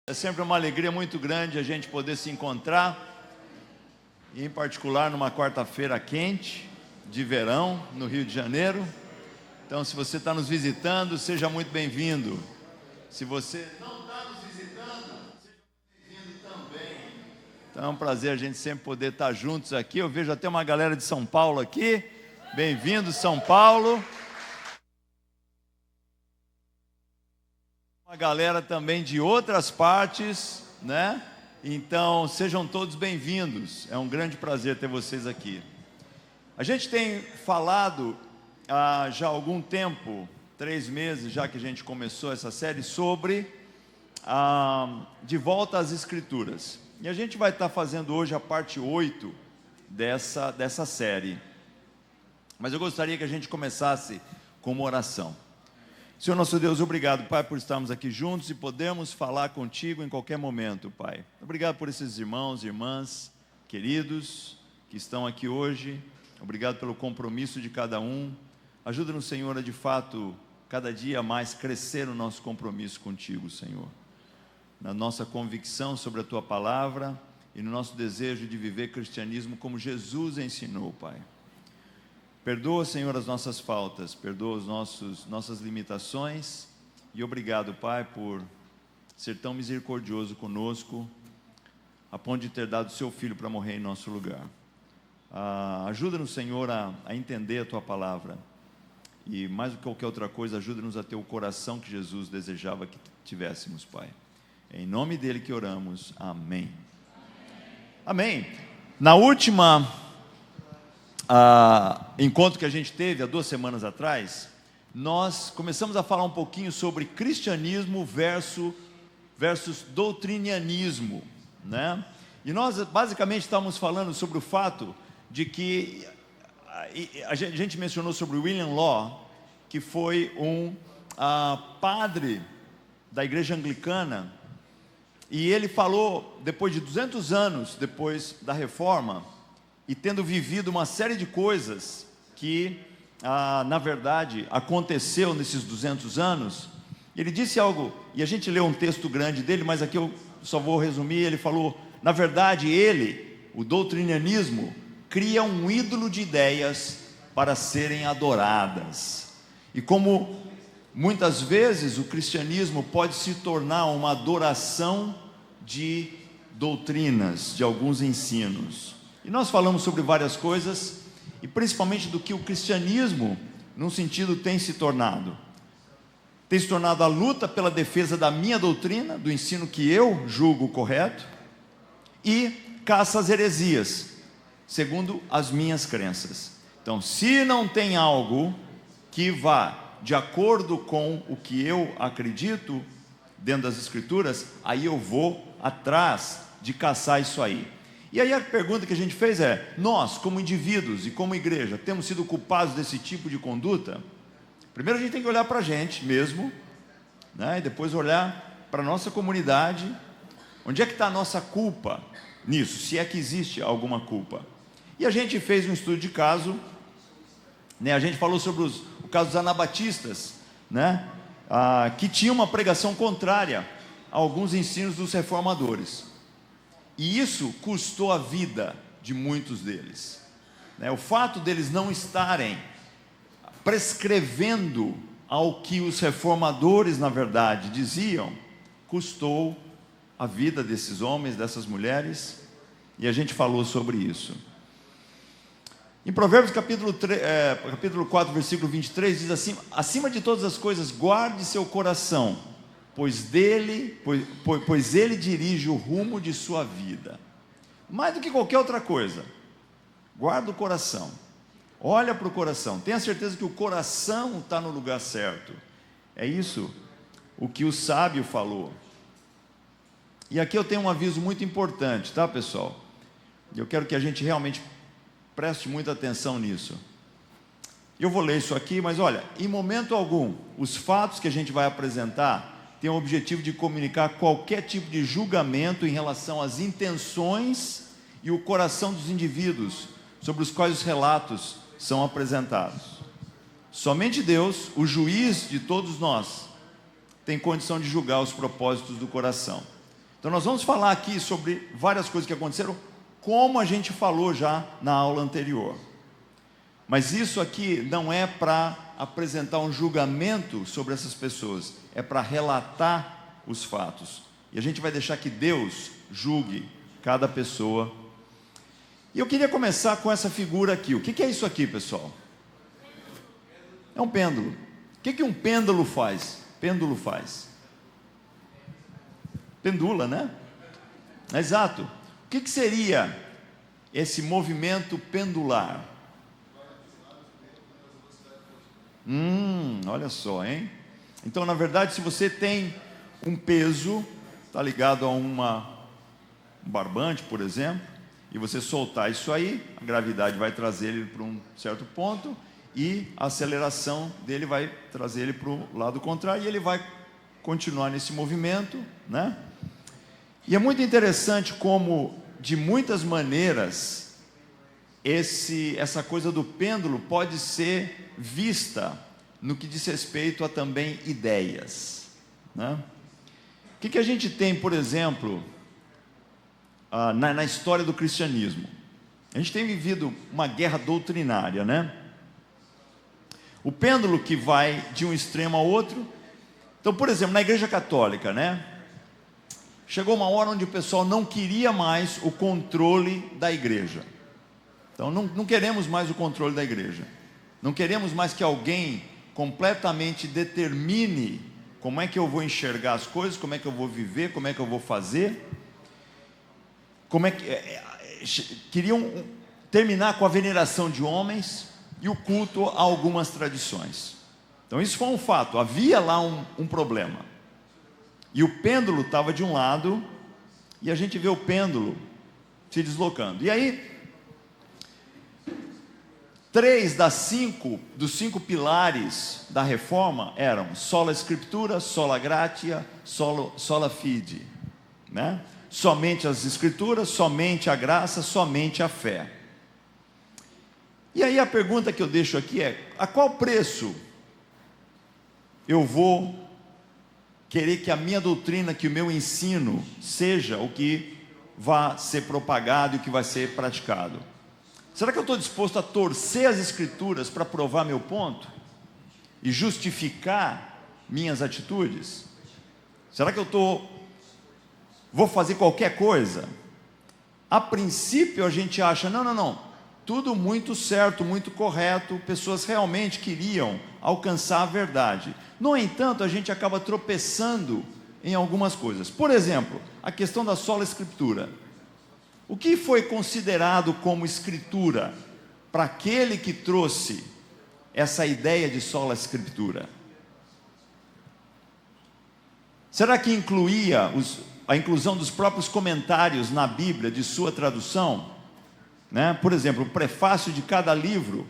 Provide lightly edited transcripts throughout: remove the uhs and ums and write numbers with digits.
É sempre uma alegria muito grande a gente poder se encontrar, e em particular numa quarta-feira quente, de verão, no Rio de Janeiro. Então, se você está nos visitando, seja muito bem-vindo. Se você não está nos visitando, seja bem-vindo também. Então, é um prazer a gente sempre poder estar juntos aqui. Eu vejo até uma galera de São Paulo aqui. Bem-vindo, São Paulo. Uma galera também de outras partes, né? Então, sejam todos bem-vindos. É um grande prazer ter vocês aqui. A gente tem falado há já algum tempo, 3 meses já que a gente começou essa série, sobre De Volta às Escrituras. E a gente vai estar fazendo hoje a parte 8 dessa série. Mas eu gostaria que a gente começasse com uma oração. Senhor nosso Deus, obrigado, Pai, por estarmos aqui juntos e podermos falar contigo em qualquer momento, Pai. Obrigado por esses irmãos e irmãs queridos que estão aqui hoje. Obrigado pelo compromisso de cada um. Ajuda-nos, Senhor, a de fato, cada dia mais crescer no nosso compromisso contigo, Senhor. Na nossa convicção sobre a Tua Palavra e no nosso desejo de viver cristianismo como Jesus ensinou, Pai. Perdoa, Senhor, as nossas faltas, perdoa nossas limitações, e obrigado, Pai, por ser tão misericordioso conosco, a ponto de ter dado o Seu Filho para morrer em nosso lugar. Ajuda-nos, Senhor, a entender a Tua Palavra, e mais do que qualquer outra coisa, ajuda-nos a ter o coração que Jesus desejava que tivéssemos, Pai. Em nome dEle que oramos, amém. Amém. Na última encontro que a gente teve há 2 semanas atrás, nós começamos a falar um pouquinho sobre cristianismo versus doutrinianismo, né? E nós basicamente estávamos falando sobre o fato de que a gente mencionou sobre William Law, que foi um padre da igreja anglicana, e ele falou, depois de 200 anos depois da reforma, e tendo vivido uma série de coisas que, na verdade, aconteceu nesses 200 anos, ele disse algo, e a gente leu um texto grande dele, mas aqui eu só vou resumir. Ele falou, na verdade, o doutrinianismo, cria um ídolo de ideias para serem adoradas. E como muitas vezes o cristianismo pode se tornar uma adoração de doutrinas, de alguns ensinos. E nós falamos sobre várias coisas, e principalmente do que o cristianismo, num sentido, tem se tornado. Tem se tornado a luta pela defesa da minha doutrina, do ensino que eu julgo correto, e caça às heresias, segundo as minhas crenças. Então, se não tem algo que vá de acordo com o que eu acredito, dentro das Escrituras, aí eu vou atrás de caçar isso aí. E aí a pergunta que a gente fez é, nós como indivíduos e como igreja, temos sido culpados desse tipo de conduta? Primeiro a gente tem que olhar para a gente mesmo, né? E depois olhar para a nossa comunidade. Onde é que está a nossa culpa nisso? Se é que existe alguma culpa. E a gente fez um estudo de caso, né? A gente falou sobre o caso dos anabatistas, né? Que tinha uma pregação contrária a alguns ensinos dos reformadores. E isso custou a vida de muitos deles, né? O fato deles não estarem prescrevendo ao que os reformadores, na verdade, diziam, custou a vida desses homens, dessas mulheres, e a gente falou sobre isso. Em Provérbios capítulo 4, versículo 23, diz assim, acima de todas as coisas, guarde seu coração, pois ele dirige o rumo de sua vida. Mais do que qualquer outra coisa, guarda o coração, olha para o coração, tenha certeza que o coração está no lugar certo. É isso o que o sábio falou. E aqui eu tenho um aviso muito importante, tá, pessoal? Eu quero que a gente realmente preste muita atenção nisso. Eu vou ler isso aqui, mas olha, em momento algum, os fatos que a gente vai apresentar tem o objetivo de comunicar qualquer tipo de julgamento em relação às intenções e o coração dos indivíduos sobre os quais os relatos são apresentados. Somente Deus, o juiz de todos nós, tem condição de julgar os propósitos do coração. Então nós vamos falar aqui sobre várias coisas que aconteceram, como a gente falou já na aula anterior. Mas isso aqui não é para apresentar um julgamento sobre essas pessoas, é para relatar os fatos. E a gente vai deixar que Deus julgue cada pessoa. E eu queria começar com essa figura aqui. O que é isso aqui, pessoal? É um pêndulo. O que um pêndulo faz? Pêndulo faz. Pendula, né? Exato. O que seria esse movimento pendular? Olha só, hein? Então, na verdade, se você tem um peso, está ligado a um barbante, por exemplo, e você soltar isso aí, a gravidade vai trazer ele para um certo ponto, e a aceleração dele vai trazer ele para o lado contrário, e ele vai continuar nesse movimento, né? E é muito interessante como, de muitas maneiras, essa coisa do pêndulo pode ser vista no que diz respeito a também ideias, né? O que a gente tem, por exemplo, na história do cristianismo? A gente tem vivido uma guerra doutrinária, né? O pêndulo que vai de um extremo ao outro. Então, por exemplo, na Igreja Católica, né? Chegou uma hora onde o pessoal não queria mais o controle da igreja. Então, não queremos mais o controle da igreja. Não queremos mais que alguém completamente determine como é que eu vou enxergar as coisas, como é que eu vou viver, como é que eu vou fazer. Queriam terminar com a veneração de homens e o culto a algumas tradições. Então, isso foi um fato. Havia lá um problema. E o pêndulo estava de um lado, e a gente vê o pêndulo se deslocando. E aí, 3 dos 5 pilares da reforma eram sola scriptura, sola gratia, sola fide, né? Somente as escrituras, somente a graça, somente a fé. E aí a pergunta que eu deixo aqui é: a qual preço eu vou querer que a minha doutrina, que o meu ensino seja o que vai ser propagado e o que vai ser praticado? Será que eu estou disposto a torcer as escrituras para provar meu ponto e justificar minhas atitudes? Será que vou fazer qualquer coisa? A princípio a gente acha, não, tudo muito certo, muito correto, pessoas realmente queriam alcançar a verdade. No entanto, a gente acaba tropeçando em algumas coisas. Por exemplo, a questão da sola escritura. O que foi considerado como escritura para aquele que trouxe essa ideia de sola escritura? Será que incluía a inclusão dos próprios comentários na Bíblia de sua tradução? Né? Por exemplo, o prefácio de cada livro,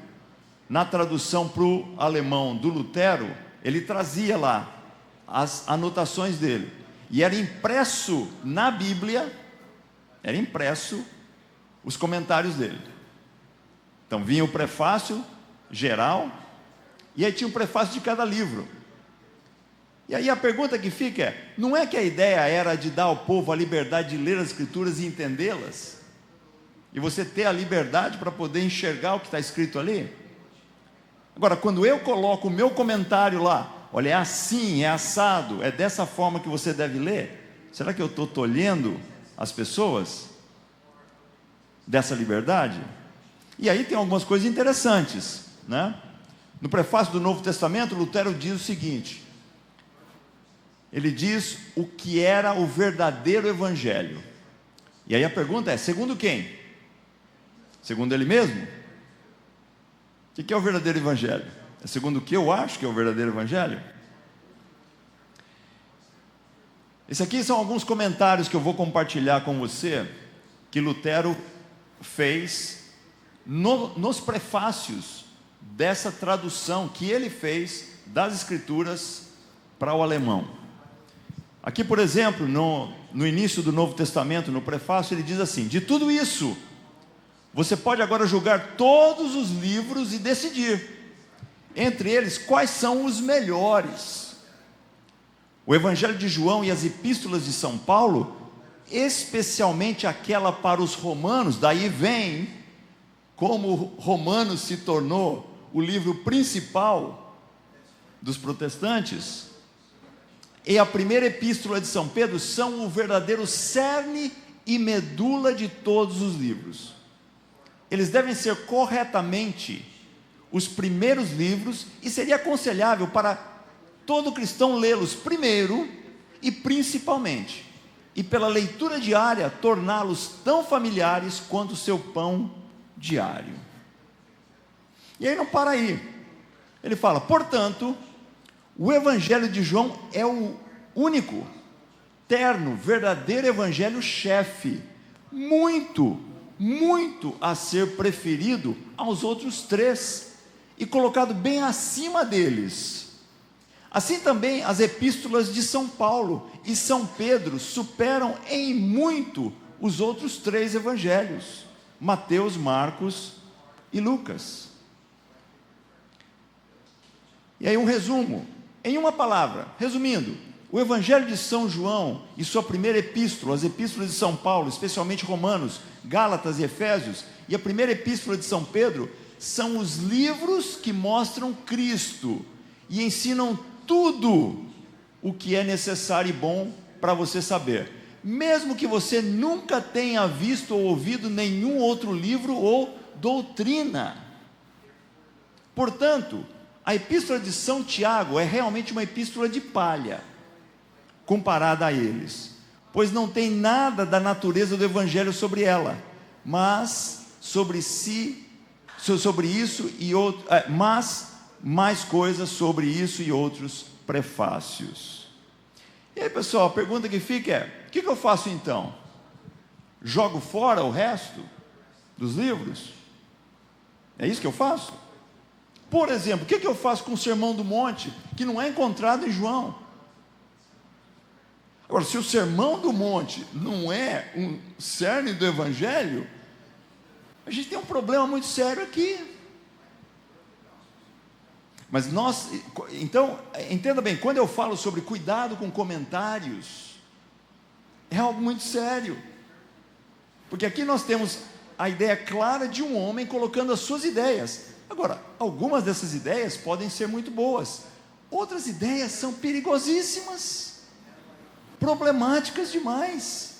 na tradução para o alemão do Lutero, ele trazia lá as anotações dele, e era impresso na Bíblia, os comentários dele. Então vinha o prefácio geral, e aí tinha o prefácio de cada livro. E aí a pergunta que fica é: não é que a ideia era de dar ao povo a liberdade de ler as escrituras e entendê-las? E você ter a liberdade para poder enxergar o que está escrito ali? Agora, quando eu coloco o meu comentário lá, olha, é assim, é assado, é dessa forma que você deve ler, será que eu estou tolhendo as pessoas dessa liberdade? E aí tem algumas coisas interessantes, né? No prefácio do Novo Testamento, Lutero diz o seguinte: ele diz o que era o verdadeiro evangelho. E aí a pergunta é: segundo quem? Segundo ele mesmo? O que é o verdadeiro evangelho? É segundo o que eu acho que é o verdadeiro evangelho? Esses aqui são alguns comentários que eu vou compartilhar com você, que Lutero fez nos prefácios dessa tradução que ele fez das escrituras para o alemão. Aqui, por exemplo, no início do Novo Testamento, no prefácio, ele diz assim: de tudo isso, você pode agora julgar todos os livros e decidir, entre eles, quais são os melhores. O Evangelho de João e as Epístolas de São Paulo especialmente aquela para os romanos. Daí vem como Romanos se tornou o livro principal dos protestantes. E a primeira epístola de São Pedro são o verdadeiro cerne e medula de todos os livros. Eles devem ser corretamente os primeiros livros, e seria aconselhável para todo cristão lê-los primeiro e principalmente, e pela leitura diária, torná-los tão familiares quanto o seu pão diário. E aí não para aí. Ele fala, portanto, o Evangelho de João é o único, terno, verdadeiro evangelho-chefe, muito a ser preferido aos outros três, e colocado bem acima deles. Assim também as epístolas de São Paulo e São Pedro superam em muito os outros três evangelhos, Mateus, Marcos e Lucas. E aí um resumo, em uma palavra, resumindo, o Evangelho de São João e sua primeira epístola, as epístolas de São Paulo, especialmente Romanos, Gálatas e Efésios, e a primeira epístola de São Pedro, são os livros que mostram Cristo e ensinam tudo o que é necessário e bom para você saber, mesmo que você nunca tenha visto ou ouvido nenhum outro livro ou doutrina. Portanto, a epístola de São Tiago é realmente uma epístola de palha, comparada a eles, pois não tem nada da natureza do Evangelho sobre ela, mas sobre isso e outro, mas mais coisas sobre isso e outros prefácios. E aí, pessoal, a pergunta que fica é: o que eu faço então? Jogo fora o resto dos livros? É isso que eu faço? Por exemplo, o que eu faço com o Sermão do Monte, que não é encontrado em João? Agora, se o Sermão do Monte não é um cerne do Evangelho, a gente tem um problema muito sério aqui. Mas então, entenda bem, quando eu falo sobre cuidado com comentários, é algo muito sério. Porque aqui nós temos a ideia clara de um homem colocando as suas ideias. Agora, algumas dessas ideias podem ser muito boas, outras ideias são perigosíssimas, problemáticas demais.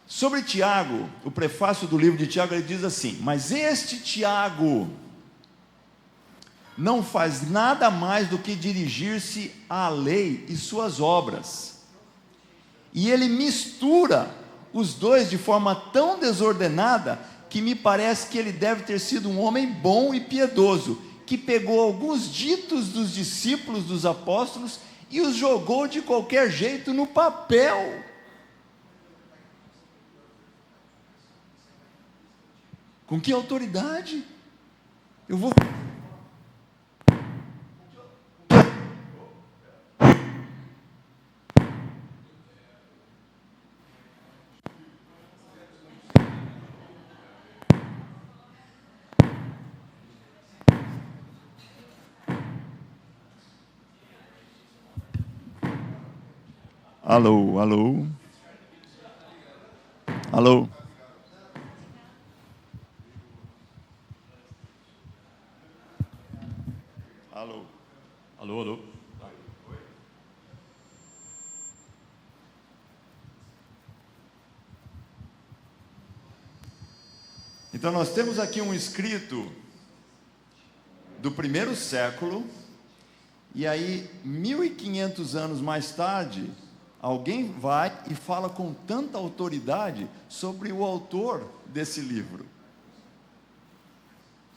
Sobre Tiago, o prefácio do livro de Tiago, ele diz assim: mas este Tiago não faz nada mais do que dirigir-se à lei e suas obras, e ele mistura os dois de forma tão desordenada, que me parece que ele deve ter sido um homem bom e piedoso, que pegou alguns ditos dos discípulos dos apóstolos e os jogou de qualquer jeito no papel. Com que autoridade eu vou... Alô, alô, alô. Alô, alô, alô. Então nós temos aqui um escrito do primeiro século, e aí 1500 anos mais tarde, alguém vai e fala com tanta autoridade sobre o autor desse livro.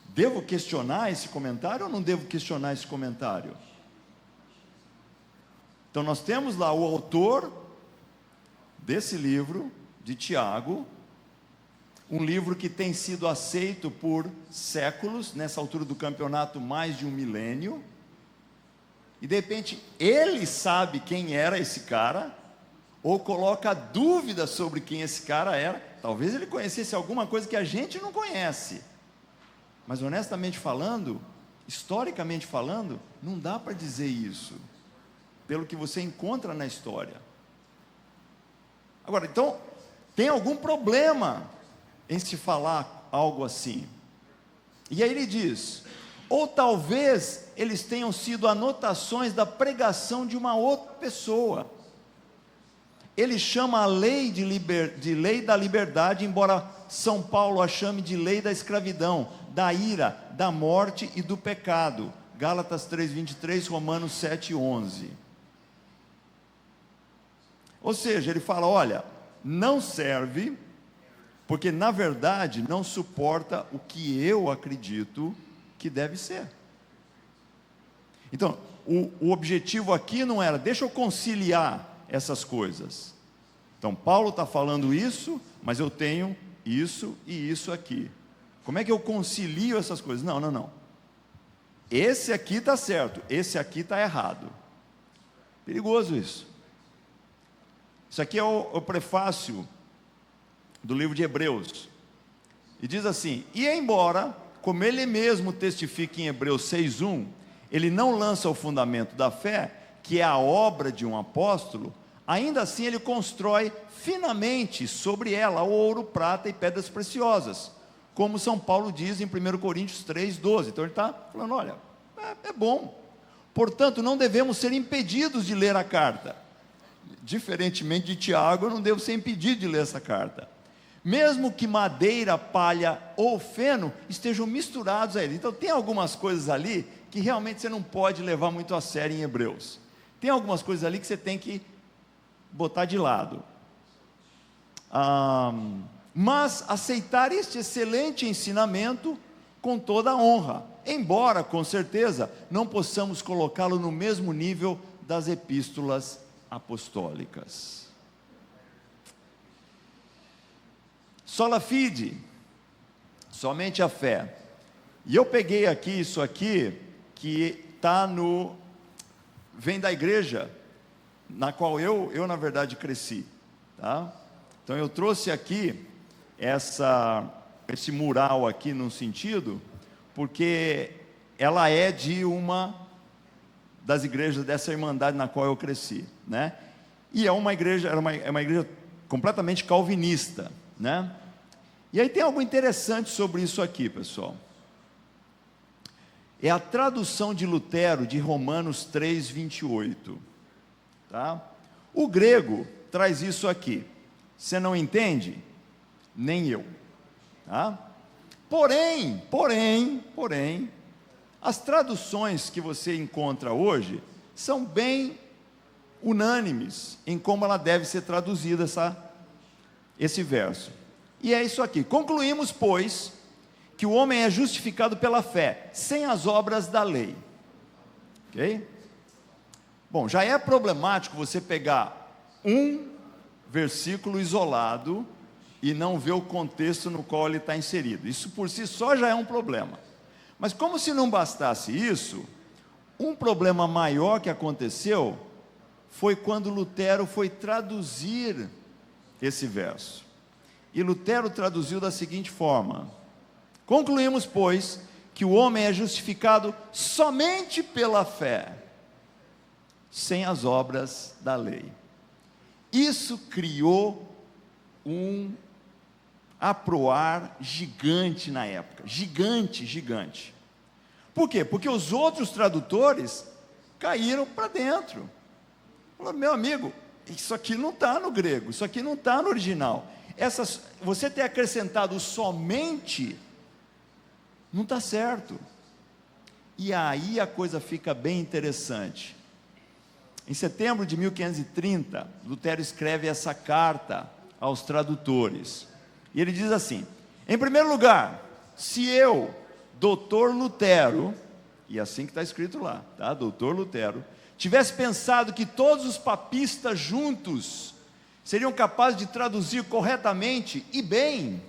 Devo questionar esse comentário ou não devo questionar esse comentário? Então nós temos lá o autor desse livro, de Tiago, um livro que tem sido aceito por séculos, nessa altura do campeonato mais de um milênio, e de repente ele sabe quem era esse cara, ou coloca dúvida sobre quem esse cara era. Talvez ele conhecesse alguma coisa que a gente não conhece, mas honestamente falando, historicamente falando, não dá para dizer isso, pelo que você encontra na história. Agora, então, tem algum problema em se falar algo assim? E aí ele diz, ou talvez eles tenham sido anotações da pregação de uma outra pessoa. Ele chama a lei de lei da liberdade, embora São Paulo a chame de lei da escravidão, da ira, da morte e do pecado. Gálatas 3:23, Romanos 7:11. Ou seja, ele fala, olha, não serve, porque na verdade não suporta o que eu acredito que deve ser. Então, o objetivo aqui não era, deixa eu conciliar essas coisas. Então, Paulo está falando isso, mas eu tenho isso e isso aqui. Como é que eu concilio essas coisas? Não. Esse aqui está certo, esse aqui está errado. Perigoso isso. Isso aqui é o prefácio do livro de Hebreus. E diz assim, e embora, como ele mesmo testifica em Hebreus 6:1, ele não lança o fundamento da fé, que é a obra de um apóstolo, ainda assim ele constrói finamente sobre ela ouro, prata e pedras preciosas, como São Paulo diz em 1 Coríntios 3:12. Então ele está falando, olha, é bom, portanto não devemos ser impedidos de ler a carta. Diferentemente de Tiago, eu não devo ser impedido de ler essa carta, mesmo que madeira, palha ou feno estejam misturados a ele. Então tem algumas coisas ali que realmente você não pode levar muito a sério em Hebreus. Tem algumas coisas ali que você tem que botar de lado. Mas aceitar este excelente ensinamento com toda a honra, embora com certeza não possamos colocá-lo no mesmo nível das epístolas apostólicas. Sola fide, somente a fé. E eu peguei aqui isso aqui, que está vem da igreja na qual eu na verdade cresci, tá? Então eu trouxe aqui esse mural aqui num sentido, porque ela é de uma das igrejas dessa irmandade na qual eu cresci, né? E é uma igreja, é uma igreja completamente calvinista, né? E aí tem algo interessante sobre isso aqui, pessoal. É a tradução de Lutero de Romanos 3:28, tá? O grego traz isso aqui. Você não entende? Nem eu, tá? Porém, as traduções que você encontra hoje são bem unânimes em como ela deve ser traduzida, esse verso. E é isso aqui. Concluímos, pois, que o homem é justificado pela fé, sem as obras da lei. Ok? Bom, já é problemático você pegar um versículo isolado e não ver o contexto no qual ele está inserido. Isso por si só já é um problema. Mas como se não bastasse isso, um problema maior que aconteceu foi quando Lutero foi traduzir esse verso. E Lutero traduziu da seguinte forma: concluímos, pois, que o homem é justificado somente pela fé, sem as obras da lei. Isso criou um aproar gigante na época, gigante. Por quê? Porque os outros tradutores caíram para dentro. Falaram, meu amigo, isso aqui não está no grego, isso aqui não está no original. Você ter acrescentado somente, não está certo. E aí a coisa fica bem interessante. Em setembro de 1530, Lutero escreve essa carta aos tradutores. E ele diz assim: em primeiro lugar, se eu, doutor Lutero, e é assim que está escrito lá, tá? Doutor Lutero, tivesse pensado que todos os papistas juntos seriam capazes de traduzir corretamente e bem,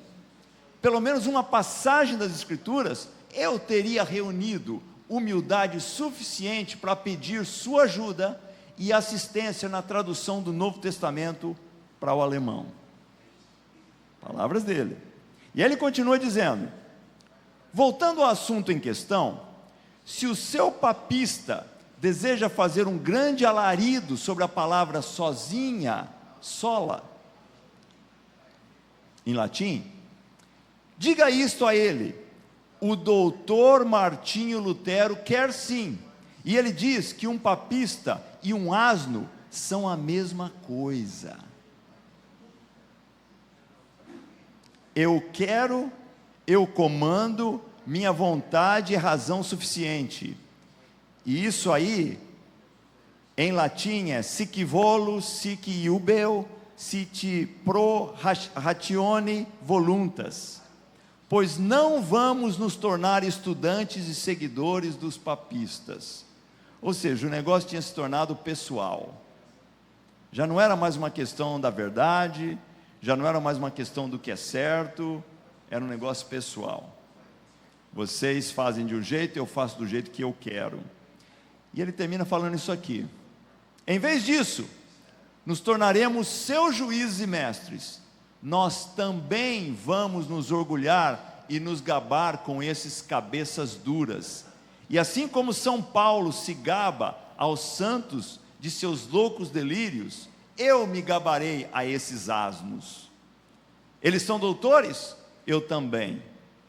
pelo menos uma passagem das Escrituras, eu teria reunido humildade suficiente para pedir sua ajuda e assistência na tradução do Novo Testamento para o alemão. Palavras dele. E ele continua dizendo: voltando ao assunto em questão, se o seu papista deseja fazer um grande alarido sobre a palavra sozinha, sola, em latim, diga isto a ele: o doutor Martinho Lutero quer sim. E ele diz que um papista e um asno são a mesma coisa. Eu quero, eu comando, minha vontade é razão suficiente. E isso aí, em latim é sic volo, sic iubeo, sit pro ratione voluntas. Pois não vamos nos tornar estudantes e seguidores dos papistas. Ou seja, o negócio tinha se tornado pessoal. Já não era mais uma questão da verdade, já não era mais uma questão do que é certo, era um negócio pessoal. Vocês fazem de um jeito, eu faço do jeito que eu quero. E ele termina falando isso aqui: em vez disso, nos tornaremos seus juízes e mestres. Nós também vamos nos orgulhar e nos gabar com esses cabeças duras. E assim como São Paulo se gaba aos santos de seus loucos delírios, eu me gabarei a esses asnos. Eles são doutores? Eu também.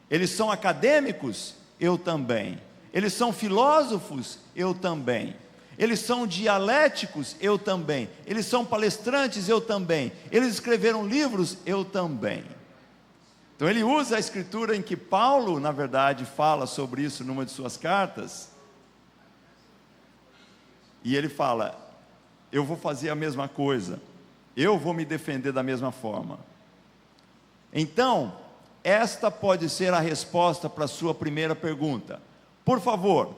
Eles são acadêmicos? Eu também. Eles são filósofos? Eu também. Eles são dialéticos? Eu também. Eles são palestrantes? Eu também. Eles escreveram livros? Eu também. Então ele usa a escritura em que Paulo, na verdade, fala sobre isso numa de suas cartas. E ele fala: eu vou fazer a mesma coisa. Eu vou me defender da mesma forma. Então, esta pode ser a resposta para a sua primeira pergunta. Por favor,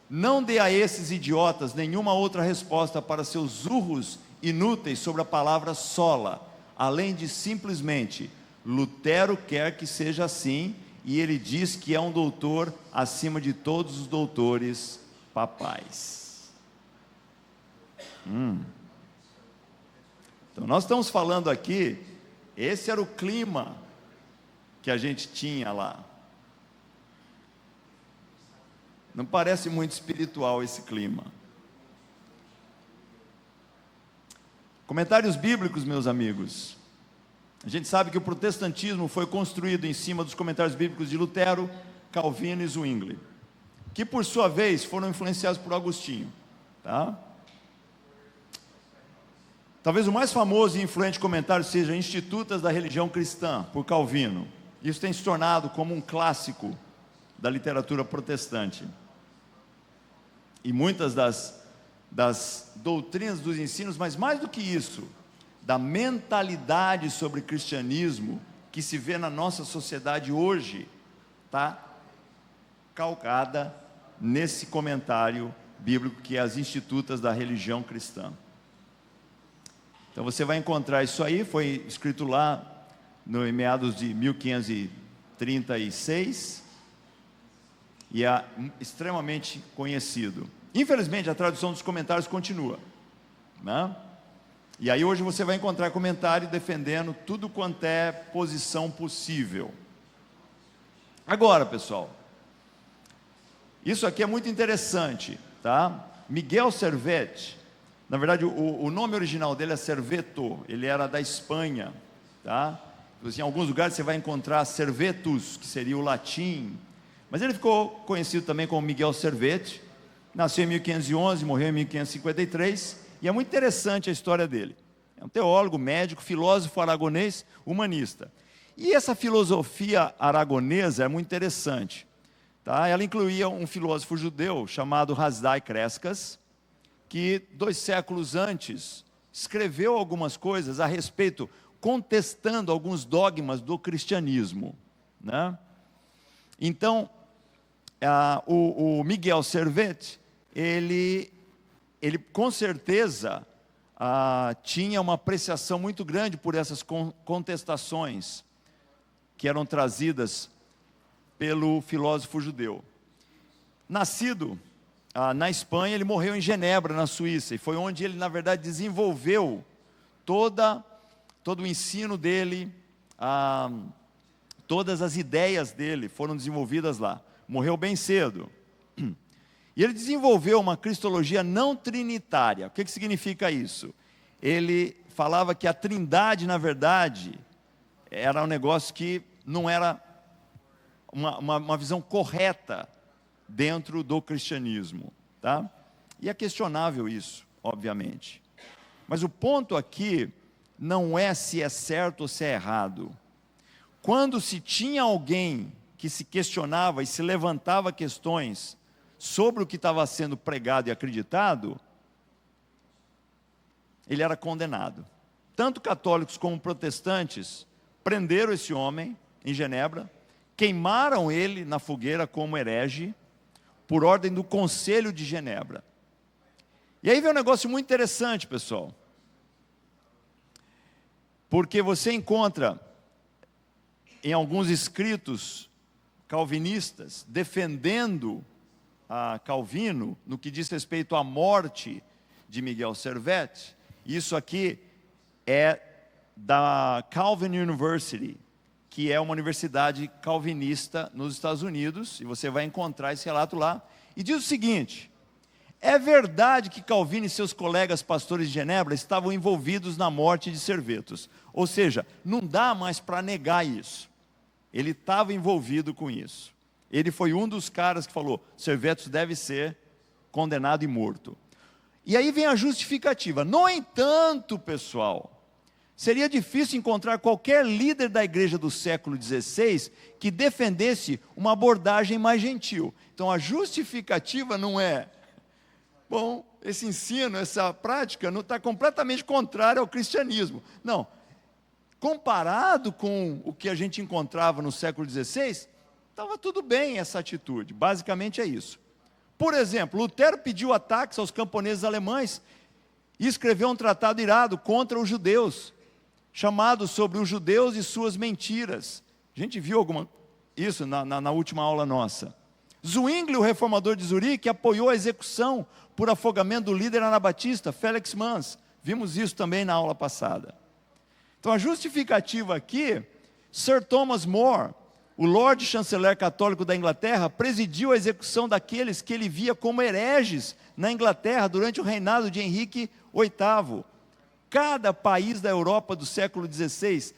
não dê a esses idiotas nenhuma outra resposta para seus urros inúteis sobre a palavra sola, além de simplesmente: Lutero quer que seja assim, e ele diz que é um doutor acima de todos os doutores papais. Então nós estamos falando aqui, esse era o clima que a gente tinha lá. Não parece muito espiritual esse clima. Comentários bíblicos, meus amigos. A gente sabe que o protestantismo foi construído em cima dos comentários bíblicos de Lutero, Calvino e Zwingli, que por sua vez foram influenciados por Agostinho, tá? Talvez o mais famoso e influente comentário seja Institutas da Religião Cristã, por Calvino. Isso tem se tornado como um clássico da literatura protestante. E muitas das doutrinas, dos ensinos, mas mais do que isso, da mentalidade sobre cristianismo que se vê na nossa sociedade hoje, está calcada nesse comentário bíblico que é as Institutas da Religião Cristã. Então você vai encontrar isso aí, foi escrito lá em meados de 1536, e é extremamente conhecido. Infelizmente a tradução dos comentários continua, né? E aí hoje você vai encontrar comentário defendendo tudo quanto é posição possível. Agora, pessoal, isso aqui é muito interessante, tá? Miguel Servet, na verdade o nome original dele é Serveto, ele era da Espanha, tá? Em alguns lugares você vai encontrar Servetus, que seria o latim, mas ele ficou conhecido também como Miguel Servet. Nasceu em 1511, morreu em 1553, e é muito interessante a história dele. É um teólogo, médico, filósofo aragonês, humanista. E essa filosofia aragonesa é muito interessante, tá? Ela incluía um filósofo judeu chamado Hasdai Crescas, que 2 séculos antes escreveu algumas coisas a respeito, contestando alguns dogmas do cristianismo, né? Então, o Miguel Servet, ele com certeza tinha uma apreciação muito grande por essas contestações que eram trazidas pelo filósofo judeu. Nascido na Espanha, ele morreu em Genebra, na Suíça, e foi onde ele, na verdade, desenvolveu todo o ensino dele, todas as ideias dele foram desenvolvidas lá. Morreu bem cedo. E ele desenvolveu uma cristologia não trinitária. O que significa isso? Ele falava que a trindade, na verdade, era um negócio que não era uma visão correta dentro do cristianismo, tá? E é questionável isso, obviamente. Mas o ponto aqui não é se é certo ou se é errado. Quando se tinha alguém que se questionava e se levantava questões sobre o que estava sendo pregado e acreditado, ele era condenado. Tanto católicos como protestantes prenderam esse homem em Genebra, queimaram ele na fogueira como herege, por ordem do Conselho de Genebra. E aí vem um negócio muito interessante, pessoal. Porque você encontra em alguns escritos calvinistas defendendo a Calvino no que diz respeito à morte de Miguel Servet. Isso aqui é da Calvin University, que é uma universidade calvinista nos Estados Unidos, e você vai encontrar esse relato lá, e diz o seguinte: é verdade que Calvino e seus colegas pastores de Genebra estavam envolvidos na morte de Servetus, ou seja, não dá mais para negar isso, ele estava envolvido com isso, ele foi um dos caras que falou, Servetus deve ser condenado e morto. E aí vem a justificativa. No entanto, pessoal, seria difícil encontrar qualquer líder da igreja do século XVI que defendesse uma abordagem mais gentil. Então a justificativa não é, bom, esse ensino, essa prática não está completamente contrária ao cristianismo. Não, comparado com o que a gente encontrava no século XVI, estava tudo bem essa atitude, basicamente é isso. Por exemplo, Lutero pediu ataques aos camponeses alemães e escreveu um tratado irado contra os judeus, chamado Sobre os Judeus e Suas Mentiras. A gente viu isso na última aula nossa. Zwingli, o reformador de Zurique, apoiou a execução por afogamento do líder anabatista, Felix Manz. Vimos isso também na aula passada. Então a justificativa aqui, Sir Thomas More, o Lorde Chanceler católico da Inglaterra, presidiu a execução daqueles que ele via como hereges na Inglaterra durante o reinado de Henrique VIII. Cada país da Europa do século XVI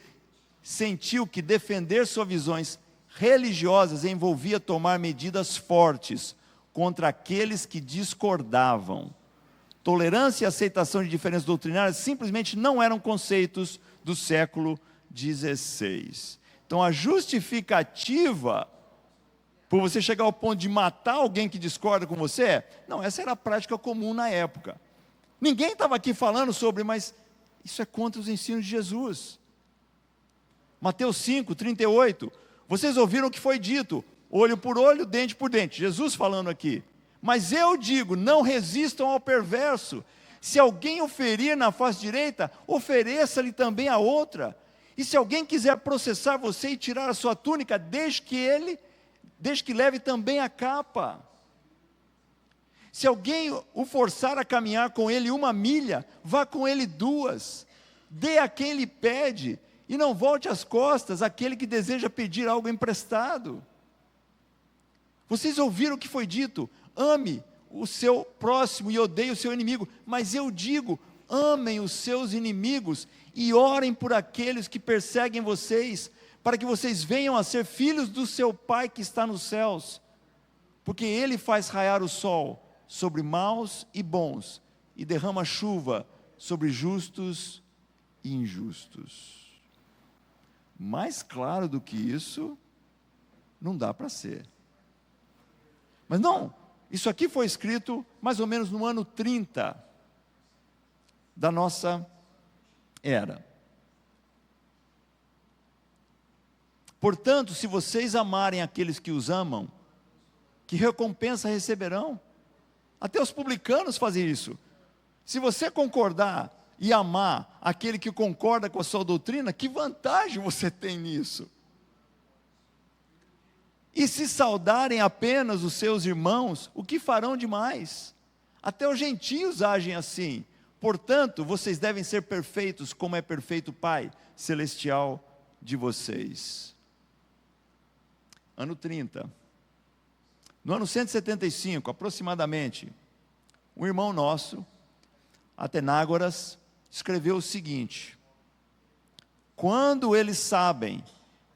sentiu que defender suas visões religiosas envolvia tomar medidas fortes contra aqueles que discordavam. Tolerância e aceitação de diferenças doutrinárias simplesmente não eram conceitos do século XVI. Então a justificativa por você chegar ao ponto de matar alguém que discorda com você, não, essa era a prática comum na época. Ninguém estava aqui falando sobre, mas isso é contra os ensinos de Jesus. Mateus 5, 38, vocês ouviram o que foi dito, olho por olho, dente por dente, Jesus falando aqui. Mas eu digo, não resistam ao perverso, se alguém o ferir na face direita, ofereça-lhe também a outra. E se alguém quiser processar você e tirar a sua túnica, deixe que leve também a capa. Se alguém o forçar a caminhar com ele 1 milha, vá com ele 2. Dê a quem lhe pede, e não volte as costas àquele que deseja pedir algo emprestado. Vocês ouviram o que foi dito, ame o seu próximo e odeie o seu inimigo, mas eu digo, amem os seus inimigos e orem por aqueles que perseguem vocês, para que vocês venham a ser filhos do seu Pai que está nos céus, porque Ele faz raiar o sol sobre maus e bons, e derrama chuva sobre justos e injustos. Mais claro do que isso, não dá para ser. Mas não, isso aqui foi escrito mais ou menos no ano 30 da nossa era. Portanto, se vocês amarem aqueles que os amam, que recompensa receberão? Até os publicanos fazem isso. Se você concordar e amar aquele que concorda com a sua doutrina, que vantagem você tem nisso? E se saudarem apenas os seus irmãos, o que farão demais? Até os gentios agem assim. Portanto, vocês devem ser perfeitos, como é perfeito o Pai Celestial de vocês. Ano 30. No ano 175, aproximadamente, um irmão nosso, Atenágoras, escreveu o seguinte: Quando eles sabem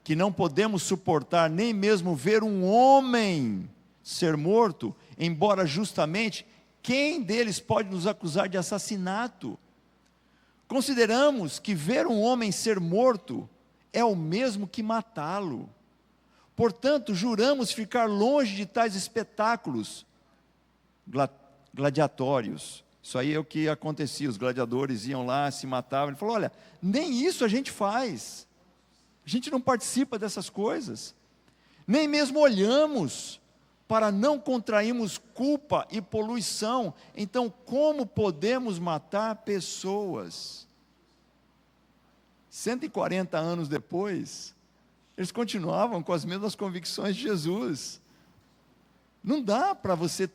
que não podemos suportar nem mesmo ver um homem ser morto, embora justamente, quem deles pode nos acusar de assassinato? Consideramos que ver um homem ser morto é o mesmo que matá-lo. Portanto, juramos ficar longe de tais espetáculos gladiatórios. Isso aí é o que acontecia, os gladiadores iam lá, se matavam. Ele falou, olha, nem isso a gente faz. A gente não participa dessas coisas. Nem mesmo olhamos para não contrairmos culpa e poluição. Então, como podemos matar pessoas? 140 anos depois, eles continuavam com as mesmas convicções de Jesus. Não dá para você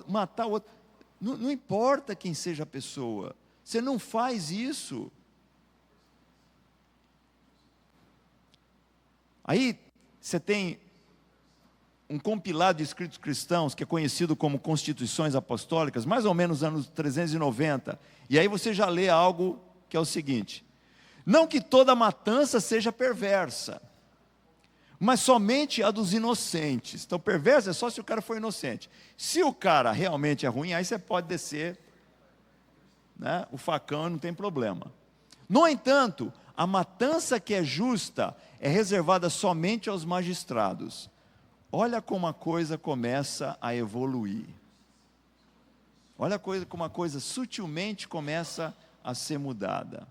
matar o outro. Não importa quem seja a pessoa. Você não faz isso. Aí, você tem um compilado de escritos cristãos, que é conhecido como Constituições Apostólicas, mais ou menos anos 390. E aí você já lê algo que é o seguinte: não que toda matança seja perversa, mas somente a dos inocentes. Então, perverso é só se o cara for inocente. Se o cara realmente é ruim, aí você pode descer, né, o facão, não tem problema. No entanto, a matança que é justa é reservada somente aos magistrados. Olha como a coisa começa a evoluir. Olha como a coisa sutilmente começa a ser mudada.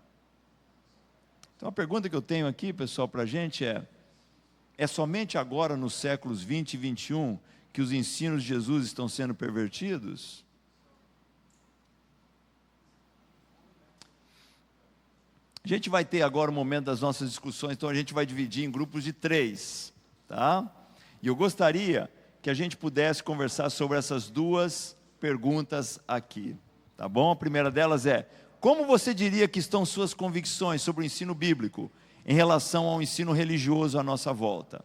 Então a pergunta que eu tenho aqui, pessoal, para a gente é somente agora nos séculos 20 e 21 que os ensinos de Jesus estão sendo pervertidos? A gente vai ter agora o momento das nossas discussões, então a gente vai dividir em grupos de 3, tá? E eu gostaria que a gente pudesse conversar sobre essas duas perguntas aqui, tá bom? A primeira delas é: como você diria que estão suas convicções sobre o ensino bíblico em relação ao ensino religioso à nossa volta?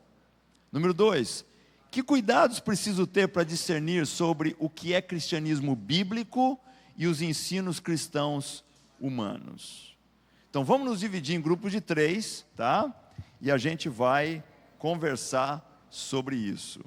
Número 2, que cuidados preciso ter para discernir sobre o que é cristianismo bíblico e os ensinos cristãos humanos? Então vamos nos dividir em grupos de 3, tá? E a gente vai conversar sobre isso.